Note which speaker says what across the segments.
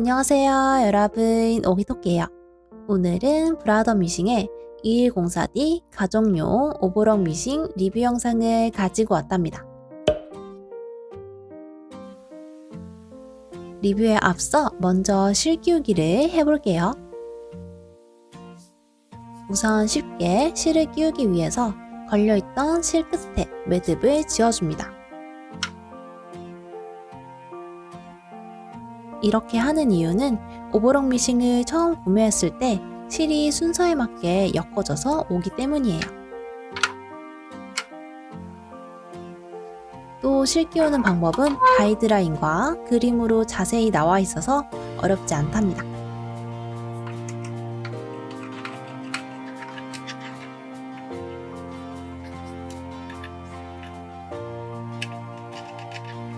Speaker 1: 안녕하세요 여러분, 오기토끼예요. 오늘은 브라더 미싱의 2104D 가정용 오버럭 미싱 리뷰 영상을 가지고 왔답니다. 리뷰에 앞서 먼저 실 끼우기를 해볼게요. 우선 쉽게 실을 끼우기 위해서 걸려있던 실 끝에 매듭을 지어줍니다. 이렇게 하는 이유는 오버럭 미싱을 처음 구매했을 때 실이 순서에 맞게 엮어져서 오기 때문이에요. 또 실 끼우는 방법은 가이드라인과 그림으로 자세히 나와 있어서 어렵지 않답니다.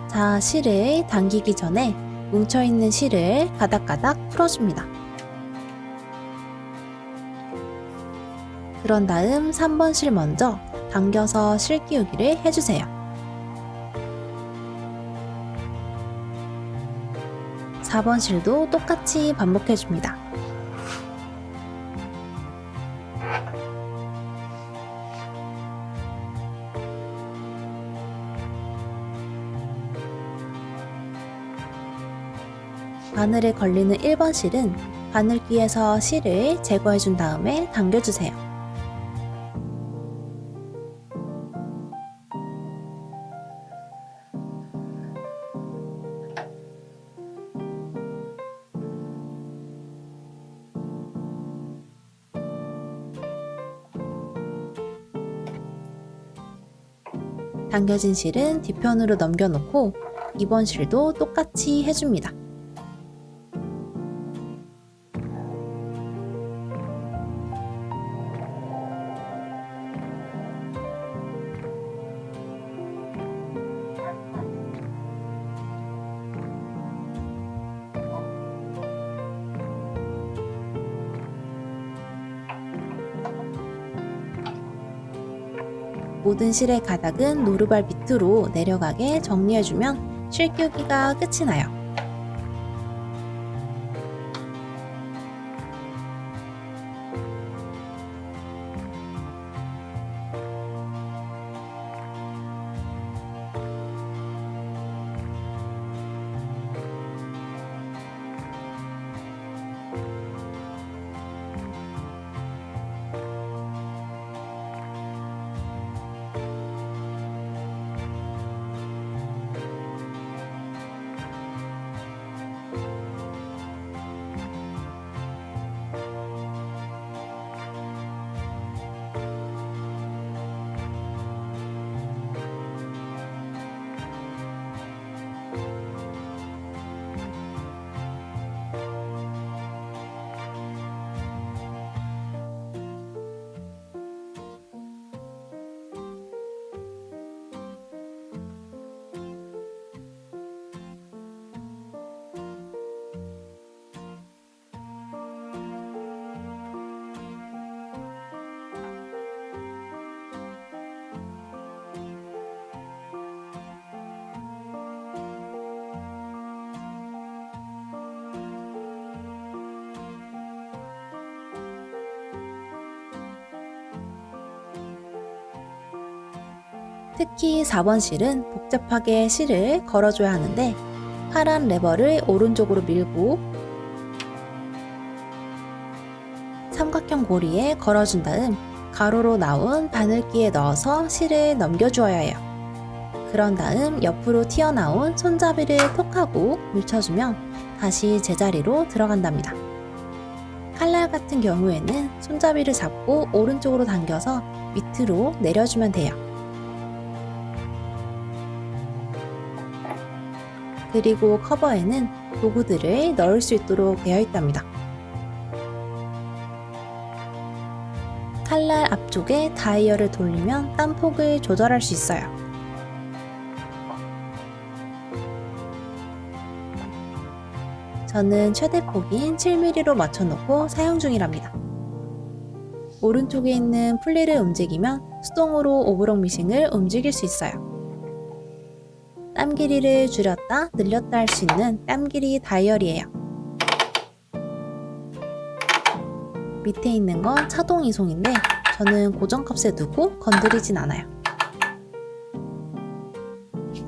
Speaker 1: 자, 실을 당기기 전에 뭉쳐있는 실을 가닥가닥 풀어줍니다. 그런 다음 3번 실 먼저 당겨서 실 끼우기를 해주세요. 4번 실도 똑같이 반복해줍니다. 바늘에 걸리는 1번 실은 바늘귀에서 실을 제거해준 다음에 당겨주세요. 당겨진 실은 뒤편으로 넘겨놓고 2번 실도 똑같이 해줍니다. 모든 실의 가닥은 노루발 밑으로 내려가게 정리해주면 실 끼우기가 끝이 나요. 특히 4번 실은 복잡하게 실을 걸어줘야 하는데 파란 레버를 오른쪽으로 밀고 삼각형 고리에 걸어준 다음 가로로 나온 바늘기에 넣어서 실을 넘겨주어야 해요. 그런 다음 옆으로 튀어나온 손잡이를 톡하고 물쳐주면 다시 제자리로 들어간답니다. 칼날 같은 경우에는 손잡이를 잡고 오른쪽으로 당겨서 밑으로 내려주면 돼요. 그리고 커버에는 도구들을 넣을 수 있도록 되어 있답니다. 칼날 앞쪽에 다이얼을 돌리면 땀폭을 조절할 수 있어요. 저는 최대폭인 7mm로 맞춰놓고 사용 중이랍니다. 오른쪽에 있는 풀리를 움직이면 수동으로 오버럭 미싱을 움직일 수 있어요. 땀 길이를 줄였다 늘렸다 할 수 있는 땀 길이 다이얼이에요. 밑에 있는 건 차동 이송인데 저는 고정값에 두고 건드리진 않아요.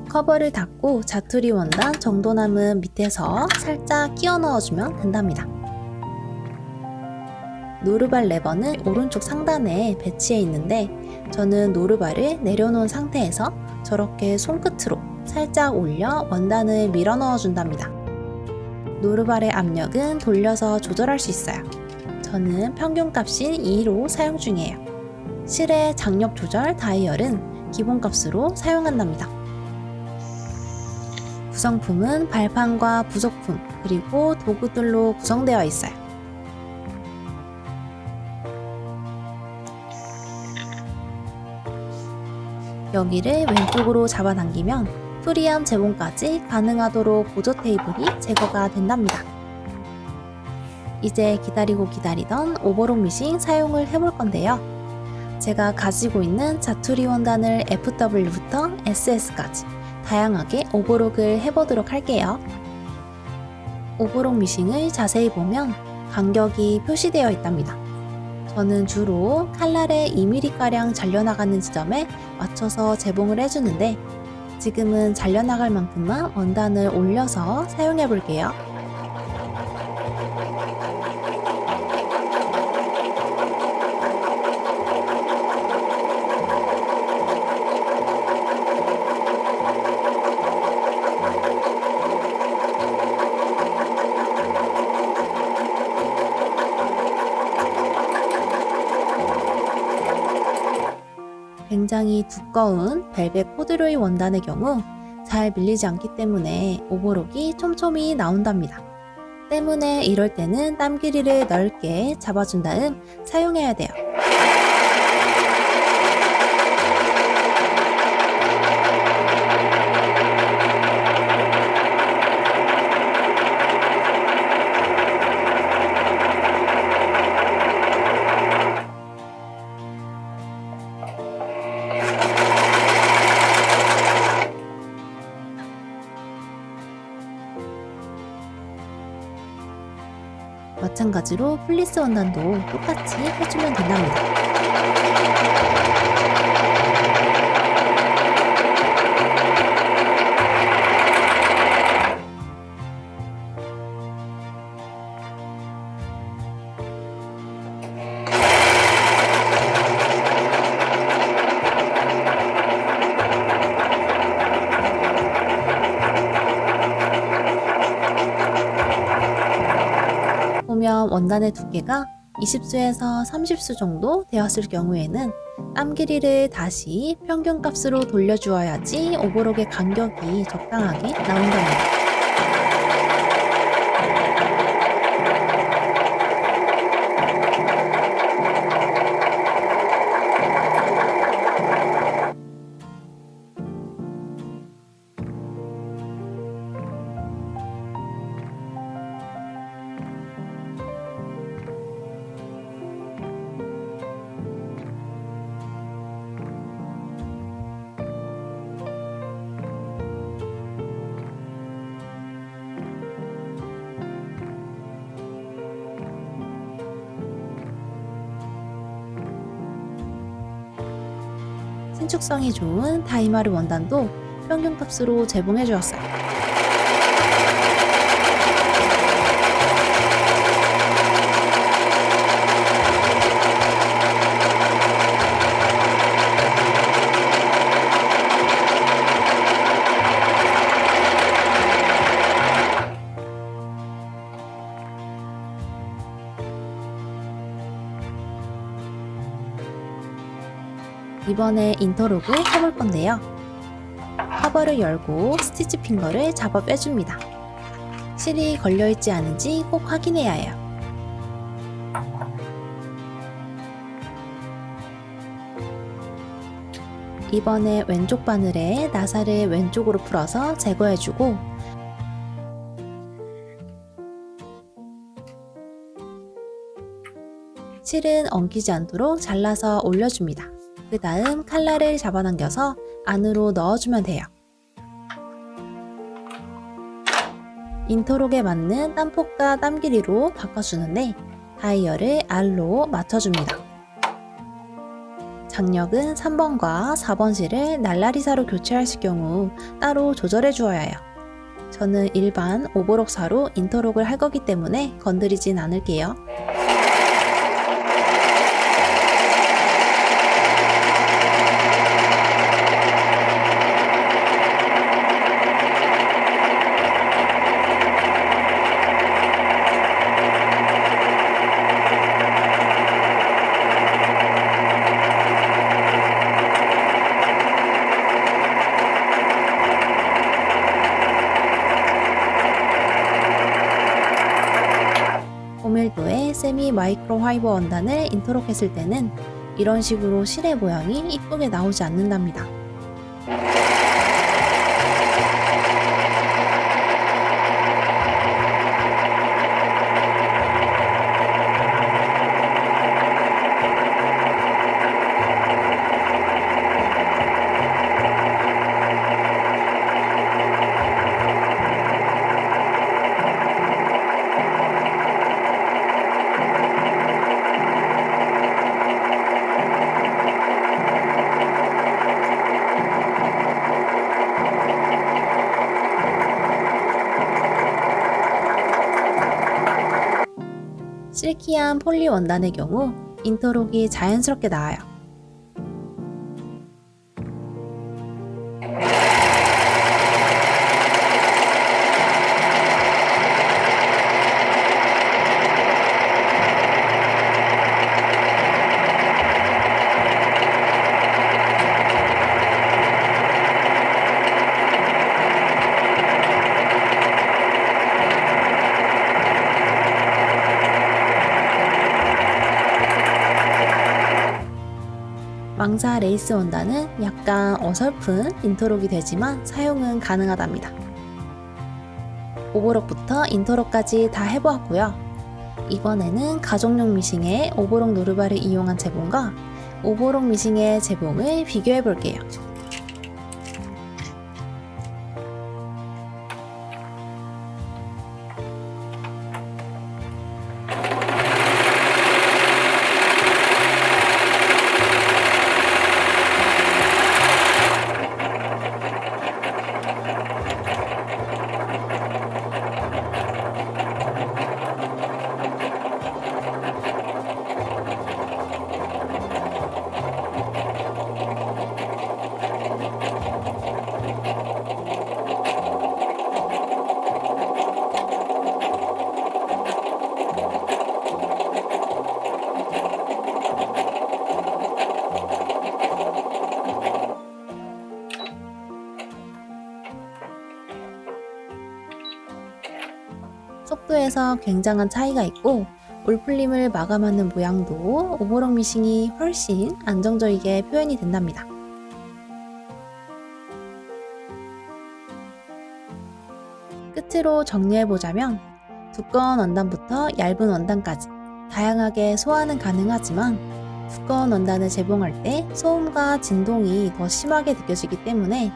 Speaker 1: 커버를 닫고 자투리 원단 정도남은 밑에서 살짝 끼워 넣어주면 된답니다. 노루발 레버는 오른쪽 상단에 배치해 있는데 저는 노루발을 내려놓은 상태에서 저렇게 손끝으로 살짝 올려 원단을 밀어 넣어 준답니다. 노루발의 압력은 돌려서 조절할 수 있어요. 저는 평균값인 2로 사용 중이에요. 실의 장력 조절 다이얼은 기본값으로 사용한답니다. 구성품은 발판과 부속품 그리고 도구들로 구성되어 있어요. 여기를 왼쪽으로 잡아당기면 프리함 제봉까지 가능하도록 보조 테이블이 제거가 된답니다. 이제 기다리던 오버록 미싱 사용을 해볼 건데요. 제가 가지고 있는 자투리 원단을 FW부터 SS까지 다양하게 오버록을 해보도록 할게요. 오버록 미싱을 자세히 보면 간격이 표시되어 있답니다. 저는 주로 칼날에 2mm가량 잘려나가는 지점에 맞춰서 재봉을 해주는데 지금은 잘려나갈 만큼만 원단을 올려서 사용해 볼게요. 굉장히 두꺼운 벨벳 코드로이 원단의 경우 잘 밀리지 않기 때문에 오버록이 촘촘히 나온답니다. 때문에 이럴 때는 땀 길이를 넓게 잡아준 다음 사용해야 돼요. 마찬가지로 플리스 원단도 똑같이 해주면 된답니다. 보면 원단의 두께가 20수에서 30수 정도 되었을 경우에는 땀 길이를 다시 평균값으로 돌려주어야지 오버록의 간격이 적당하게 나온답니다. 신축성이 좋은 다이마르 원단도 평균값으로 재봉해 주었어요. 이번에 인터록을 해볼 건데요. 커버를 열고 스티치 핑거를 잡아 빼줍니다. 실이 걸려있지 않은지 꼭 확인해야 해요. 이번에 왼쪽 바늘에 나사를 왼쪽으로 풀어서 제거해주고 실은 엉키지 않도록 잘라서 올려줍니다. 그 다음 칼날을 잡아당겨서 안으로 넣어주면 돼요. 인터록에 맞는 땀폭과 땀 길이로 바꿔주는데 다이얼을 R로 맞춰줍니다. 장력은 3번과 4번 실을 날라리사로 교체하실 경우 따로 조절해 주어야 해요. 저는 일반 오버록사로 인터록을 할 거기 때문에 건드리진 않을게요. 고밀도의 세미 마이크로 화이버 원단을 인터록 했을 때는 이런 식으로 실의 모양이 이쁘게 나오지 않는답니다. 실키한 폴리 원단의 경우 인터록이 자연스럽게 나와요. 망사 레이스 원단은 약간 어설픈 인터록이 되지만 사용은 가능하답니다. 오버록부터 인터록까지 다 해보았고요. 이번에는 가정용 미싱의 오버록 노르바를 이용한 재봉과 오버록 미싱의 재봉을 비교해 볼게요. 속도에서 굉장한 차이가 있고 올풀림을 마감하는 모양도 오버록 미싱이 훨씬 안정적이게 표현이 된답니다. 끝으로 정리해보자면 두꺼운 원단부터 얇은 원단까지 다양하게 소화는 가능하지만 두꺼운 원단을 재봉할 때 소음과 진동이 더 심하게 느껴지기 때문에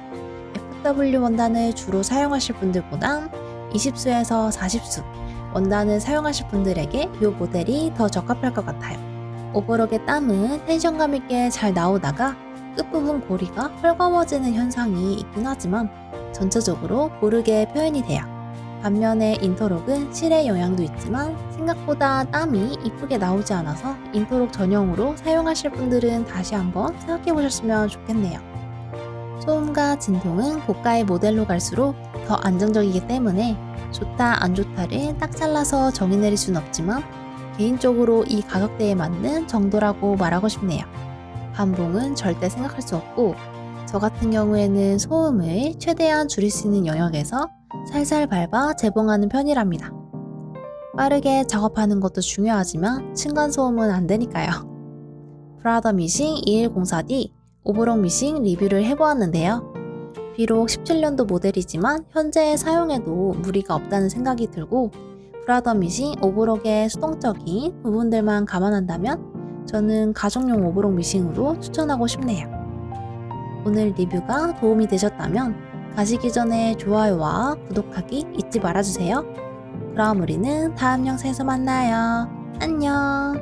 Speaker 1: FW 원단을 주로 사용하실 분들보단 20수에서 40수 원단을 사용하실 분들에게 이 모델이 더 적합할 것 같아요. 오버록의 땀은 텐션감 있게 잘 나오다가 끝부분 고리가 헐거워지는 현상이 있긴 하지만 전체적으로 고르게 표현이 돼요. 반면에 인터록은 실의 영향도 있지만 생각보다 땀이 이쁘게 나오지 않아서 인터록 전용으로 사용하실 분들은 다시 한번 생각해 보셨으면 좋겠네요. 소음과 진동은 고가의 모델로 갈수록 더 안정적이기 때문에 좋다 안 좋다를 딱 잘라서 정의 내릴 순 없지만 개인적으로 이 가격대에 맞는 정도라고 말하고 싶네요. 반봉은 절대 생각할 수 없고 저 같은 경우에는 소음을 최대한 줄일 수 있는 영역에서 살살 밟아 재봉하는 편이랍니다. 빠르게 작업하는 것도 중요하지만 층간소음은 안 되니까요. 브라더 미싱 2104D 오버록 미싱 리뷰를 해보았는데요. 비록 17년도 모델이지만 현재 사용해도 무리가 없다는 생각이 들고 브라더 미싱 오버록의 수동적인 부분들만 감안한다면 저는 가정용 오버록 미싱으로 추천하고 싶네요. 오늘 리뷰가 도움이 되셨다면 가시기 전에 좋아요와 구독하기 잊지 말아주세요. 그럼 우리는 다음 영상에서 만나요. 안녕.